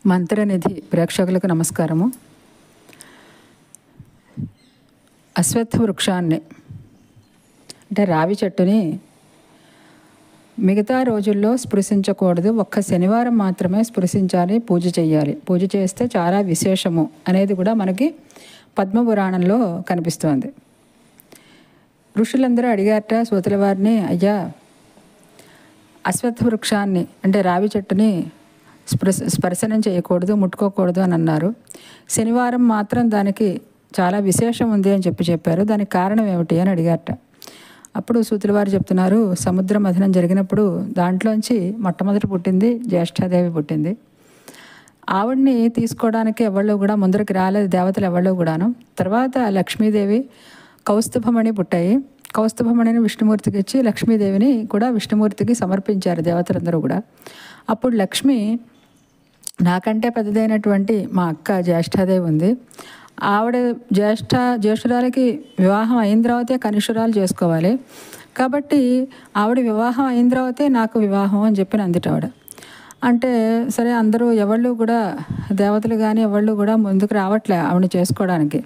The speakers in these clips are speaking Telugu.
మంత్రనిధి ప్రేక్షకులకు నమస్కారము. అశ్వత్థ వృక్షాన్ని అంటే రావి చెట్టుని మిగతా రోజుల్లో స్పృశించకూడదు, ఒక్క శనివారం మాత్రమే స్పృశించాలి, పూజ చేయాలి. పూజ చేస్తే చాలా విశేషము అనేది కూడా మనకి పద్మపురాణంలో కనిపిస్తోంది. ఋషులందరూ అడిగారట సూతుల వారిని, అయ్యా అశ్వత్థ వృక్షాన్ని అంటే రావి చెట్టుని స్పర్శనం చేయకూడదు, ముట్టుకోకూడదు అని అన్నారు. శనివారం మాత్రం దానికి చాలా విశేషం ఉంది అని చెప్పారు. దానికి కారణం ఏమిటి అని అడిగారట. అప్పుడు సూతుల వారు చెప్తున్నారు, సముద్ర మథనం జరిగినప్పుడు దాంట్లోంచి మొట్టమొదటి పుట్టింది జ్యేష్ఠాదేవి పుట్టింది. ఆవిడ్ని తీసుకోవడానికి ఎవళ్ళు కూడా ముందరికి రాలేదు, దేవతలు ఎవళ్ళు కూడాను. తర్వాత లక్ష్మీదేవి కౌస్తుభమణి పుట్టాయి. కౌస్తుభమణిని విష్ణుమూర్తికి ఇచ్చి లక్ష్మీదేవిని కూడా విష్ణుమూర్తికి సమర్పించారు దేవతలందరూ కూడా. అప్పుడు లక్ష్మి, నాకంటే పెద్దదైనటువంటి మా అక్క జ్యేష్ఠాదేవి ఉంది, ఆవిడ జ్యేష్ఠురాలకి వివాహం అయిన తర్వాతే కనిష్ఠురాలు చేసుకోవాలి, కాబట్టి ఆవిడ వివాహం అయిన తర్వాతే నాకు వివాహం అని చెప్పిన అందుట ఆవిడ. అంటే సరే, అందరూ ఎవళ్ళు కూడా దేవతలు కానీ ఎవళ్ళు కూడా ముందుకు రావట్లే ఆవిడని చేసుకోవడానికి.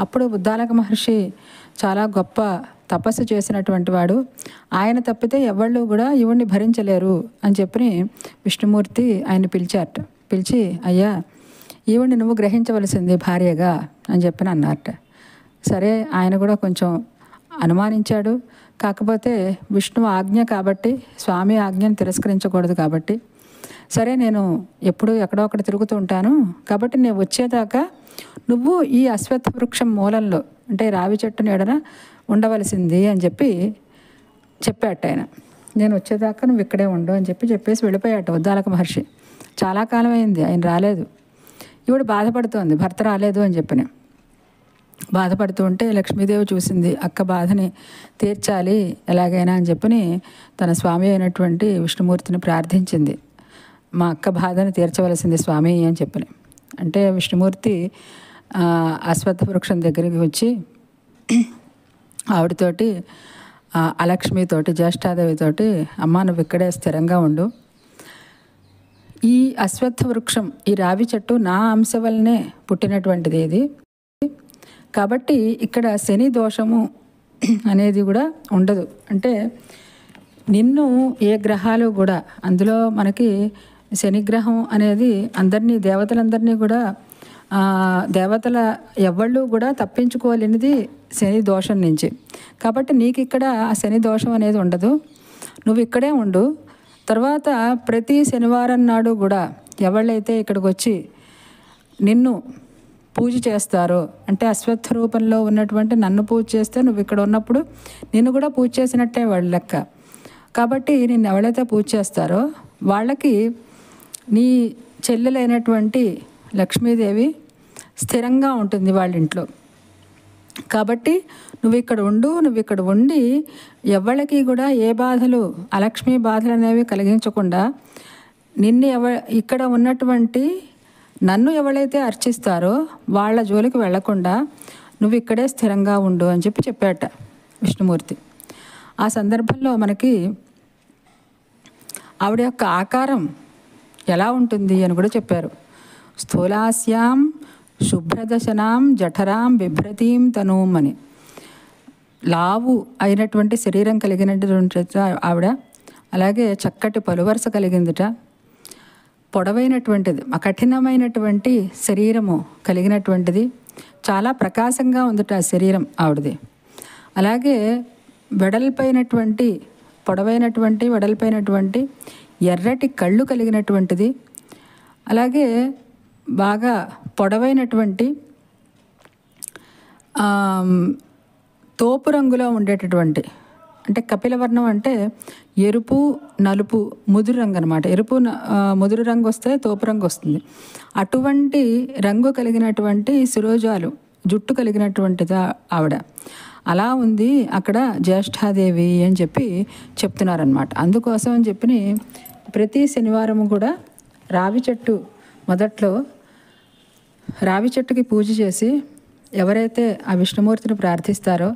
అప్పుడు ఉద్దాలక మహర్షి చాలా గొప్ప తపస్సు చేసినటువంటి వాడు, ఆయన తప్పితే ఎవళ్ళు కూడా ఈవిడ్ని భరించలేరు అని చెప్పి విష్ణుమూర్తి ఆయన పిలిచారట. పిలిచి, అయ్యా ఈవిడ్ని నువ్వు గ్రహించవలసింది భార్యగా అని చెప్పి అన్నారట. సరే, ఆయన కూడా కొంచెం అనుమానించాడు. కాకపోతే విష్ణువు ఆజ్ఞ కాబట్టి, స్వామి ఆజ్ఞను తిరస్కరించకూడదు కాబట్టి, సరే నేను ఎప్పుడూ ఎక్కడో అక్కడ తిరుగుతూ ఉంటాను కాబట్టి నేను వచ్చేదాకా నువ్వు ఈ అశ్వత్థ వృక్షం మూలంలో అంటే రావి చెట్టు నీడన ఉండవలసింది అని చెప్పాట ఆయన. నేను వచ్చేదాకా నువ్వు ఇక్కడే ఉండు అని చెప్పేసి వెళ్ళిపోయాట ఉద్దాలక మహర్షి. చాలా కాలం అయింది ఆయన రాలేదు. ఈవిడ బాధపడుతోంది, భర్త రాలేదు అని చెప్పిన బాధపడుతూ ఉంటే లక్ష్మీదేవి చూసింది, అక్క బాధని తీర్చాలి ఎలాగైనా అని చెప్పి తన స్వామి అయినటువంటి విష్ణుమూర్తిని ప్రార్థించింది. మా అక్క బాధని తీర్చవలసింది స్వామి అని చెప్పిన అంటే విష్ణుమూర్తి అశ్వత్థ వృక్షం దగ్గరికి వచ్చి ఆవిడతోటి అలక్ష్మితోటి జ్యేష్ఠాదేవితోటి, అమ్మ నువ్వు ఇక్కడే స్థిరంగా ఉండు, ఈ అశ్వత్థ వృక్షం ఈ రావి చెట్టు నా అంశ వల్లనే పుట్టినటువంటిది ఇది, కాబట్టి ఇక్కడ శని దోషము అనేది కూడా ఉండదు. అంటే నిన్ను ఏ గ్రహాలు కూడా, అందులో మనకి శనిగ్రహం అనేది అందరినీ దేవతలందరినీ కూడా దేవతల ఎవళ్ళు కూడా తప్పించుకోలేనిది శని దోషం నుంచి. కాబట్టి నీకు ఇక్కడ ఆ శని దోషం అనేది ఉండదు, నువ్వు ఇక్కడే ఉండు. తర్వాత ప్రతి శనివారం నాడు కూడా ఎవళ్ళైతే ఇక్కడికి వచ్చి నిన్ను పూజ చేస్తారో, అంటే అశ్వత్థ రూపంలో ఉన్నటువంటి నన్ను పూజ చేస్తే నువ్వు ఇక్కడ ఉన్నప్పుడు నిన్ను కూడా పూజ చేసినట్టే వాళ్ళ లెక్క. కాబట్టి నిన్ను ఎవరైతే పూజ చేస్తారో వాళ్ళకి నీ చెల్లెలైనటువంటి లక్ష్మీదేవి స్థిరంగా ఉంటుంది వాళ్ళ ఇంట్లో. కాబట్టి నువ్వు ఇక్కడ ఉండు, నువ్వు ఇక్కడ ఉండి ఎవరికి కూడా ఏ బాధలు అలక్ష్మీ బాధలు అనేవి కలిగించకుండా నిన్ను ఇక్కడ ఉన్నటువంటి నన్ను ఎవరైతే అర్చిస్తారో వాళ్ళ జోలికి వెళ్లకుండా నువ్వు ఇక్కడే స్థిరంగా ఉండు అని చెప్పాట విష్ణుమూర్తి. ఆ సందర్భంలో మనకి ఆవిడ యొక్క ఆకారం ఎలా ఉంటుంది అని కూడా చెప్పారు. స్థూలాస్యాం శుభ్రదశనాం జఠరాం బిభ్రతీం తనూం అని. లావు అయినటువంటి శరీరం కలిగినటువంటి ఆవిడ, అలాగే చక్కటి పలువరస కలిగిందిట, పొడవైనటువంటిది కఠినమైనటువంటి శరీరము కలిగినటువంటిది, చాలా ప్రకాశంగా ఉందట ఆ శరీరం ఆవిడది. అలాగే వెడల్పైనటువంటి ఎర్రటి కళ్ళు కలిగినటువంటిది, అలాగే బాగా పొడవైనటువంటి తోపు రంగులో ఉండేటటువంటి, అంటే కపిలవర్ణం అంటే ఎరుపు నలుపు ముదురు రంగు అనమాట. ముదురు రంగు వస్తే తోపు రంగు వస్తుంది. అటువంటి రంగు కలిగినటువంటి శిరోజాలు జుట్టు కలిగినటువంటిది ఆవిడ. అలా ఉంది అక్కడ జ్యేష్ఠాదేవి అని చెప్తున్నారనమాట. అందుకోసం అని చెప్పి ప్రతి శనివారం కూడా రావి చెట్టు మొదట్లో రావి చెట్టుకి పూజ చేసి ఎవరైతే ఆ విష్ణుమూర్తిని ప్రార్థిస్తారో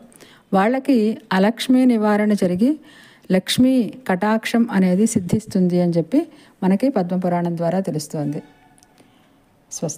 వాళ్ళకి అలక్ష్మీ నివారణ జరిగి లక్ష్మీ కటాక్షం అనేది సిద్ధిస్తుంది అని మనకి పద్మపురాణం ద్వారా తెలుస్తోంది. స్వస్తి.